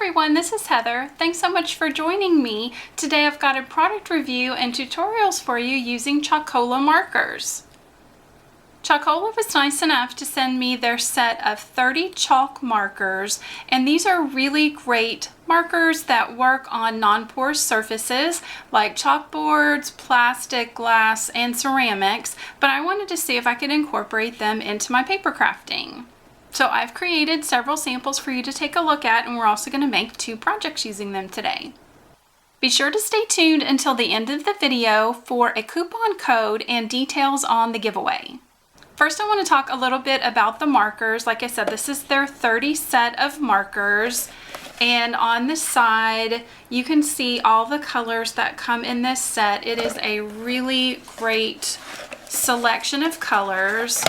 everyone, this is Heather. Thanks so much for joining me. Today I've got a product review and tutorials for you using Chalkola markers. Chalkola was nice enough to send me their set of 30 chalk markers, and these are really great markers that work on non-porous surfaces like chalkboards, plastic, glass, and ceramics, but I wanted to see if I could incorporate them into my paper crafting. So I've created several samples for you to take a look at, and we're also going to make 2 projects using them today. Be sure to stay tuned until the end of the video for a coupon code and details on the giveaway. First, I want to talk a little bit about the markers. Like I said, this is their 30 set of markers, and on the side you can see all the colors that come in this set. It is a really great selection of colors.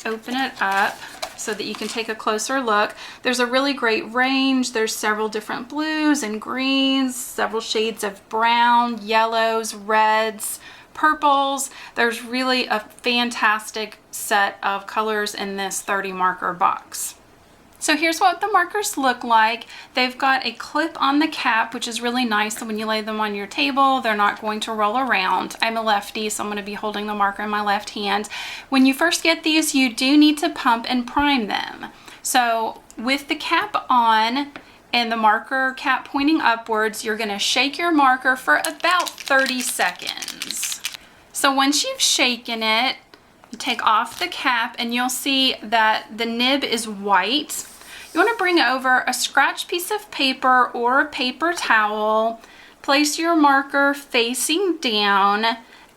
Open it up so that you can take a closer look. There's a really great range. There's several different blues and greens, several shades of brown, yellows, reds, purples. There's really a fantastic set of colors in this 30 marker box. So here's what the markers look like. They've got a clip on the cap, which is really nice, so when you lay them on your table, they're not going to roll around. I'm a lefty, so I'm going to be holding the marker in my left hand. When you first get these, you do need to pump and prime them. So with the cap on and the marker cap pointing upwards, you're going to shake your marker for about 30 seconds. So once you've shaken it, you take off the cap and you'll see that the nib is white. You want to bring over a scratch piece of paper or a paper towel, place your marker facing down,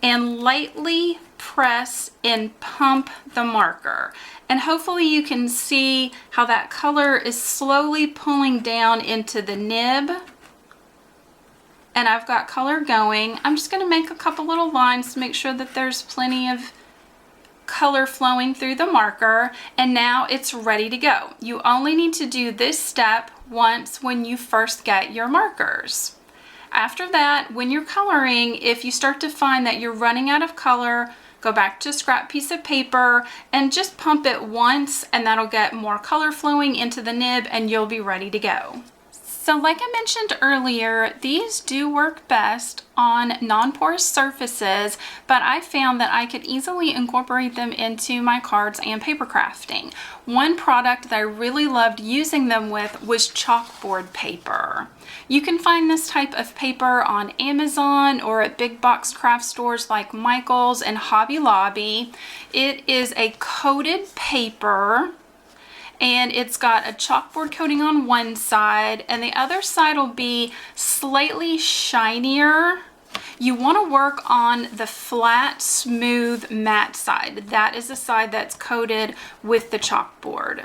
and lightly press and pump the marker. And hopefully you can see how that color is slowly pulling down into the nib. And I've got color going. I'm just going to make a couple little lines to make sure that there's plenty of color flowing through the marker, and now it's ready to go. You only need to do this step once when you first get your markers. After that, when you're coloring, if you start to find that you're running out of color, go back to a scrap piece of paper and just pump it once, and that'll get more color flowing into the nib and you'll be ready to go. So like I mentioned earlier, these do work best on non-porous surfaces, but I found that I could easily incorporate them into my cards and paper crafting. One product that I really loved using them with was chalkboard paper. You can find this type of paper on Amazon or at big box craft stores like Michael's and Hobby Lobby. It is a coated paper, and it's got a chalkboard coating on one side, and the other side will be slightly shinier. You want to work on the flat, smooth, matte side. That is the side that's coated with the chalkboard.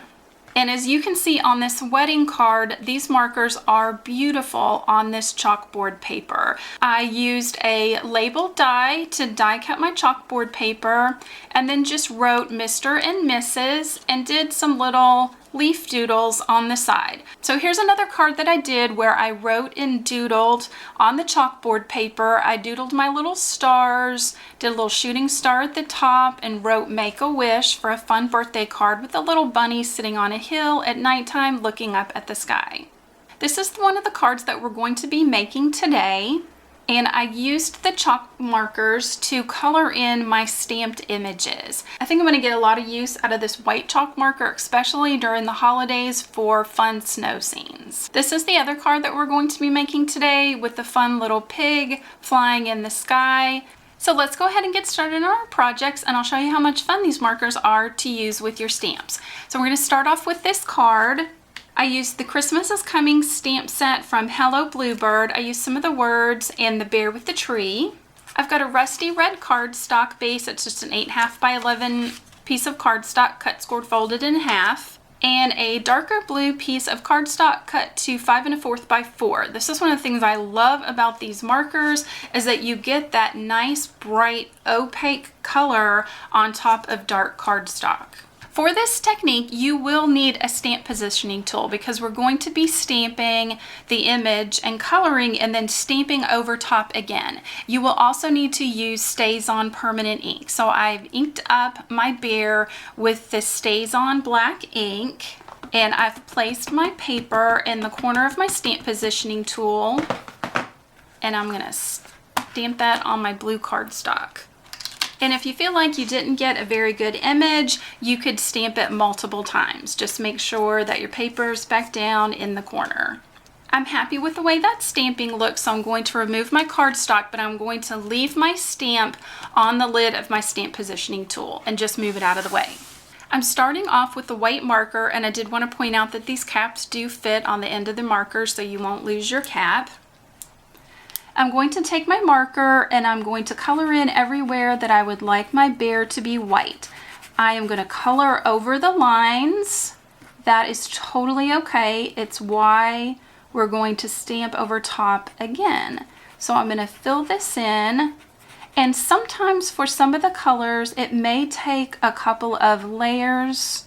And as you can see on this wedding card, these markers are beautiful on this chalkboard paper. I used a label die to die cut my chalkboard paper, and then just wrote Mr. and Mrs. and did some little leaf doodles on the side. So here's another card that I did where I wrote and doodled on the chalkboard paper. I doodled my little stars, did a little shooting star at the top, and wrote Make a Wish for a fun birthday card with a little bunny sitting on a hill at nighttime looking up at the sky. This is one of the cards that we're going to be making today, and I used the chalk markers to color in my stamped images. I think I'm going to get a lot of use out of this white chalk marker, especially during the holidays for fun snow scenes. This is the other card that we're going to be making today with the fun little pig flying in the sky. So let's go ahead and get started on our projects, and I'll show you how much fun these markers are to use with your stamps. So we're going to start off with this card. I used the Christmas is Coming stamp set from Hello Bluebird. I used some of the words and the bear with the tree. I've got a rusty red cardstock base. It's just an 8.5 by 11 piece of cardstock cut, scored, folded in half, and a darker blue piece of cardstock cut to 5 1/4 by 4. This is one of the things I love about these markers, is that you get that nice, bright, opaque color on top of dark cardstock. For this technique, you will need a stamp positioning tool because we're going to be stamping the image and coloring and then stamping over top again. You will also need to use Stays-On permanent ink. So I've inked up my bear with the Stays-On black ink, And I've placed my paper in the corner of my stamp positioning tool, and I'm gonna stamp that on my blue cardstock. And if you feel like you didn't get a very good image, you could stamp it multiple times. Just make sure that your paper's back down in the corner. I'm happy with the way that stamping looks, so I'm going to remove my cardstock, but I'm going to leave my stamp on the lid of my stamp positioning tool and just move it out of the way. I'm starting off with the white marker, and I did want to point out that these caps do fit on the end of the marker so you won't lose your cap. I'm going to take my marker and I'm going to color in everywhere that I would like my bear to be white. I am going to color over the lines. That is totally okay. It's why we're going to stamp over top again. So I'm going to fill this in. And sometimes for some of the colors, it may take a couple of layers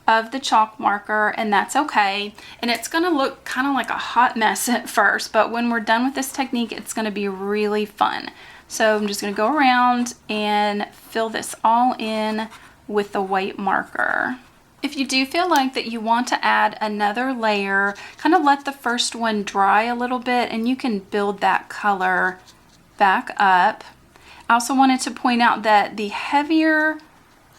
of the chalk marker, and that's okay. And it's gonna look kind of like a hot mess at first, but when we're done with this technique, it's gonna be really fun. So I'm just gonna go around and fill this all in with the white marker. If you do feel like that you want to add another layer, kind of let the first one dry a little bit and you can build that color back up. I also wanted to point out that the heavier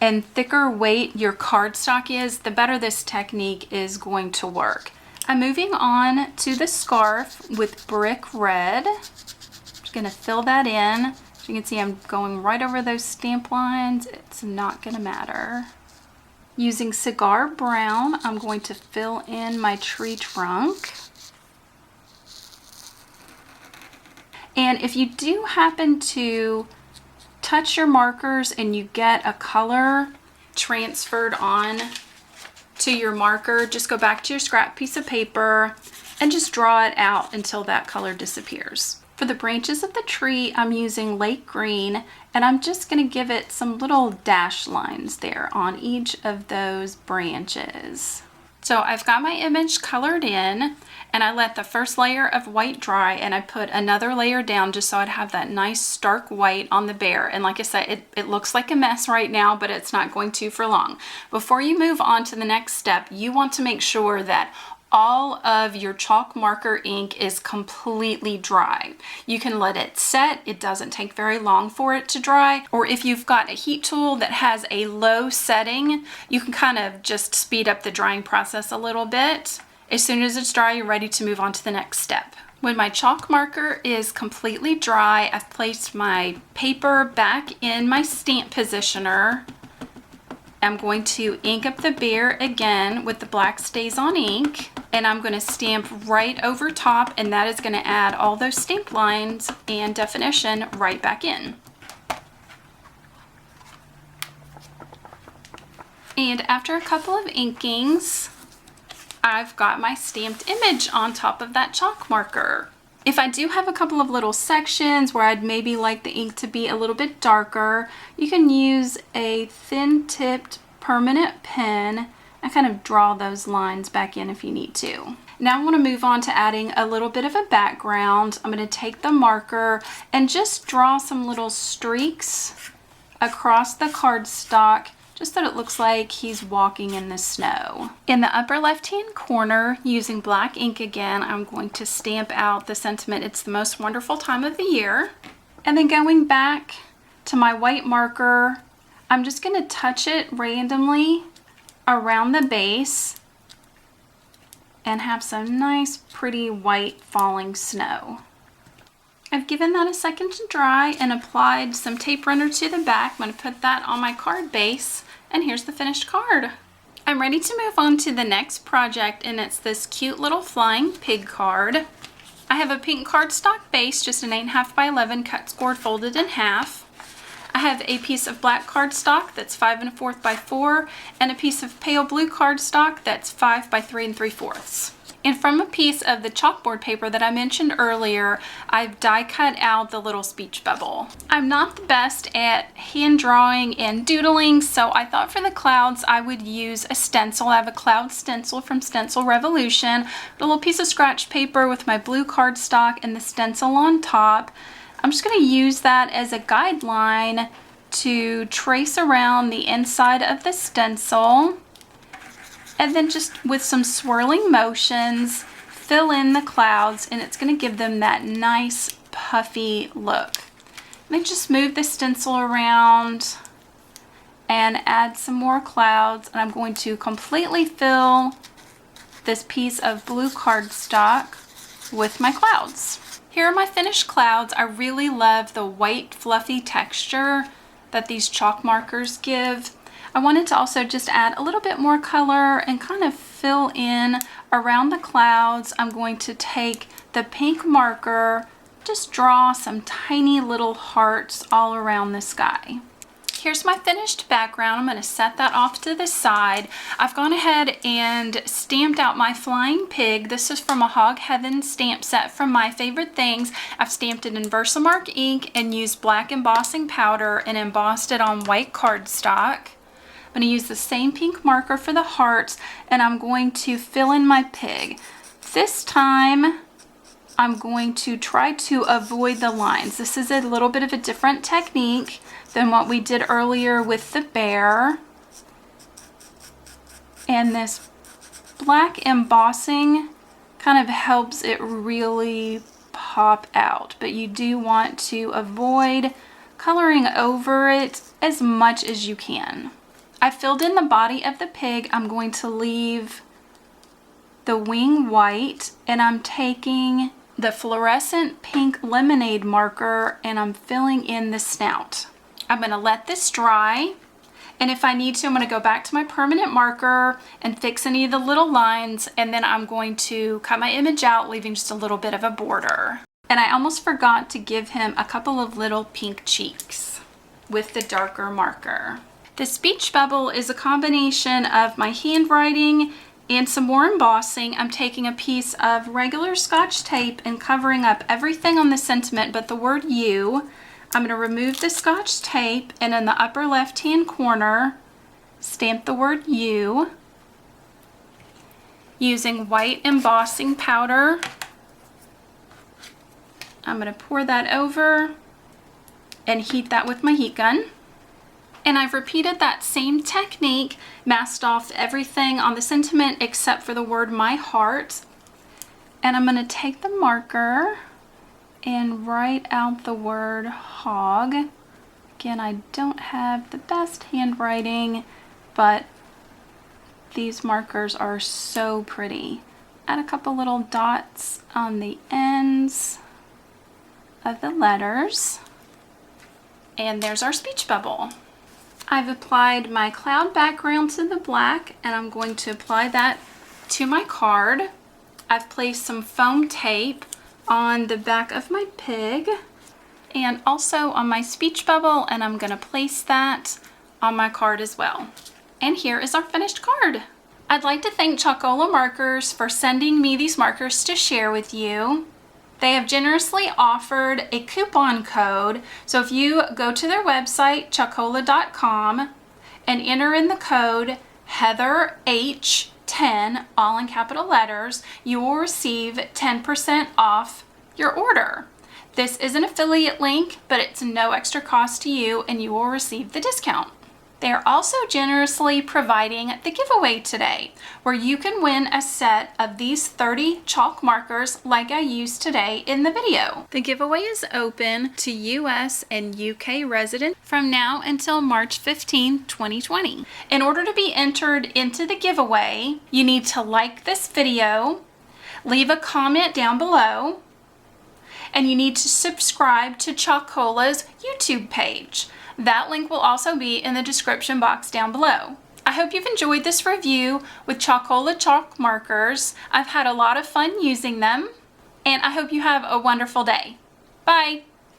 and thicker weight your cardstock is, the better this technique is going to work. I'm moving on to the scarf with brick red. Just gonna fill that in. As you can see, I'm going right over those stamp lines. It's not gonna matter. Using cigar brown, I'm going to fill in my tree trunk. And if you do happen to touch your markers and you get a color transferred on to your marker, just go back to your scrap piece of paper and just draw it out until that color disappears. For the branches of the tree, I'm using lake green, and I'm just going to give it some little dash lines there on each of those branches. So I've got my image colored in, and I let the first layer of white dry, and I put another layer down just so I'd have that nice stark white on the bear. And like I said, it looks like a mess right now, but it's not going to for long. Before you move on to the next step, you want to make sure that all of your chalk marker ink is completely dry. You can let it set. It doesn't take very long for it to dry. Or if you've got a heat tool that has a low setting, you can kind of just speed up the drying process a little bit. As soon as it's dry, you're ready to move on to the next step. When my chalk marker is completely dry, I've placed my paper back in my stamp positioner. I'm going to ink up the bear again with the black Stays On ink, and I'm going to stamp right over top, and that is going to add all those stamp lines and definition right back in. And after a couple of inkings, I've got my stamped image on top of that chalk marker. If I do have a couple of little sections where I'd maybe like the ink to be a little bit darker, you can use a thin-tipped permanent pen and kind of draw those lines back in if you need to. Now I want to move on to adding a little bit of a background. I'm going to take the marker and just draw some little streaks across the cardstock, just that it looks like he's walking in the snow. In the upper left-hand corner, using black ink again, I'm going to stamp out the sentiment, "It's the most wonderful time of the year." And then going back to my white marker, I'm just going to touch it randomly around the base and have some nice, pretty white falling snow. I've given that a second to dry and applied some tape runner to the back. I'm going to put that on my card base, and here's the finished card. I'm ready to move on to the next project, and it's this cute little flying pig card. I have a pink cardstock base, just an 8.5 by 11 cut scored folded in half. I have a piece of black cardstock that's 5 1/4 by 4, and a piece of pale blue cardstock that's 5 by 3 3/4. And from a piece of the chalkboard paper that I mentioned earlier, I've die cut out the little speech bubble. I'm not the best at hand drawing and doodling, so I thought for the clouds I would use a stencil. I have a cloud stencil from Stencil Revolution, a little piece of scratch paper with my blue cardstock and the stencil on top. I'm just going to use that as a guideline to trace around the inside of the stencil. And then just with some swirling motions, fill in the clouds, and it's going to give them that nice puffy look. Then just move the stencil around and add some more clouds, and I'm going to completely fill this piece of blue cardstock with my clouds. Here are my finished clouds. I really love the white fluffy texture that these chalk markers give. I wanted to also just add a little bit more color and kind of fill in around the clouds. I'm going to take the pink marker, just draw some tiny little hearts all around the sky. Here's my finished background. I'm going to set that off to the side. I've gone ahead and stamped out my flying pig. This is from a Hog Heaven stamp set from My Favorite Things. I've stamped it in Versamark ink and used black embossing powder and embossed it on white cardstock. I'm going to use the same pink marker for the hearts, and I'm going to fill in my pig. This time I'm going to try to avoid the lines. This is a little bit of a different technique than what we did earlier with the bear. And this black embossing kind of helps it really pop out, but you do want to avoid coloring over it as much as you can. I filled in the body of the pig. I'm going to leave the wing white, and I'm taking the fluorescent pink lemonade marker and I'm filling in the snout. I'm going to let this dry, and if I need to, I'm going to go back to my permanent marker and fix any of the little lines, and then I'm going to cut my image out, leaving just a little bit of a border. And I almost forgot to give him a couple of little pink cheeks with the darker marker. The speech bubble is a combination of my handwriting and some more embossing. I'm taking a piece of regular Scotch tape and covering up everything on the sentiment but the word you. I'm going to remove the Scotch tape, and in the upper left hand corner stamp the word you using white embossing powder. I'm going to pour that over and heat that with my heat gun. And I've repeated that same technique, masked off everything on the sentiment except for the word my heart. And I'm going to take the marker and write out the word hog. Again, I don't have the best handwriting, but these markers are so pretty. Add a couple little dots on the ends of the letters. And there's our speech bubble. I've applied my cloud background to the black, and I'm going to apply that to my card. I've placed some foam tape on the back of my pig and also on my speech bubble, and I'm going to place that on my card as well. And here is our finished card. I'd like to thank Chalkola Markers for sending me these markers to share with you. They have generously offered a coupon code, so if you go to their website, chalkola.com, and enter in the code HEATHERH10, all in capital letters, you will receive 10% off your order. This is an affiliate link, but it's no extra cost to you, and you will receive the discount. They are also generously providing the giveaway today, where you can win a set of these 30 chalk markers like I used today in the video. The giveaway is open to US and UK residents from now until March 15, 2020. In order to be entered into the giveaway, you need to like this video, leave a comment down below, and you need to subscribe to Chalkola's YouTube page. That link will also be in the description box down below. I hope you've enjoyed this review with Chalkola Chalk Markers. I've had a lot of fun using them, and I hope you have a wonderful day. Bye!